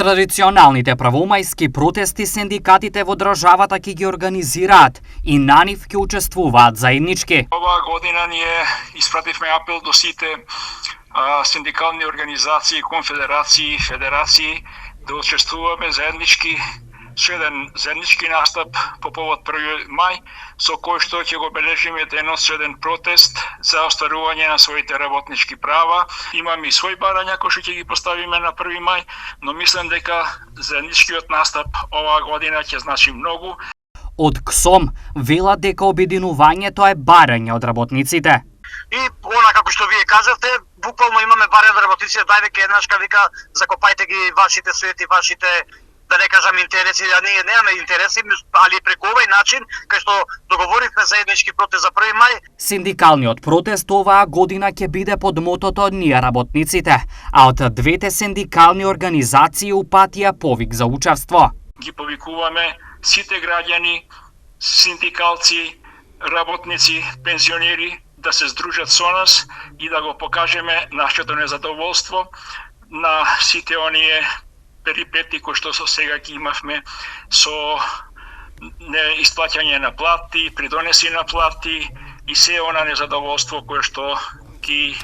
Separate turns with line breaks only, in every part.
Традиционалните правомајски протести синдикатите во државата ќе ги организираат и на нив ќе учествуваат заеднички.
Оваа година ние испративме апел до сите синдикални организации, конфедерации, федерации да учествуваме заеднички со еден заеднички настап по повод 1 мај, со кој што ќе го бележиме деносреден протест за остварување на своите работнички права. Имаме и своји барања кои што ќе ги поставиме на 1 мај, но мислам дека заедничкиот настап оваа година ќе значи многу.
Од КСОМ велат дека обединувањето е барање од работниците.
И она како што вие кажавте, буквално имаме барање од работниците, дај веќе еднашка вика закопајте ги вашите суети, вашите, да не кажам, интереси, а ние немаме интереси, али преку овој начин, кај што договоривме заеднички протест за 1 мај.
Синдикалниот протест оваа година ќе биде под мотото "Ние работниците", а од двете синдикални организации упатија повик за учество.
Ги повикуваме сите граѓани, синдикалци, работници, пензионери да се здружат со нас и да го покажеме нашето незадоволство на сите оние перипети кои што со сега ги имавме со неисплаќање на плати, придонеси на плати и се она незадоволство кое што ги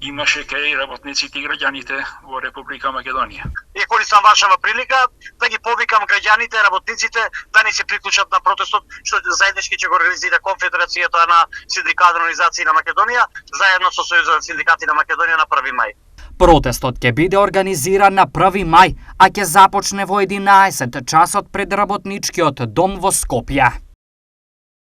имаше кај работниците и граѓаните во Република Македонија.
И користам вашава прилика да ги повикам граѓаните, работниците да ни се приклучат на протестот што заеднички ќе го организира Конфедерацијата на синдикални организации на Македонија заедно со Сојузот на синдикати на Македонија на 1 мај.
Протестот ќе биде организиран на 1 мај, а ќе започне во 11 часот пред работничкиот дом во Скопје.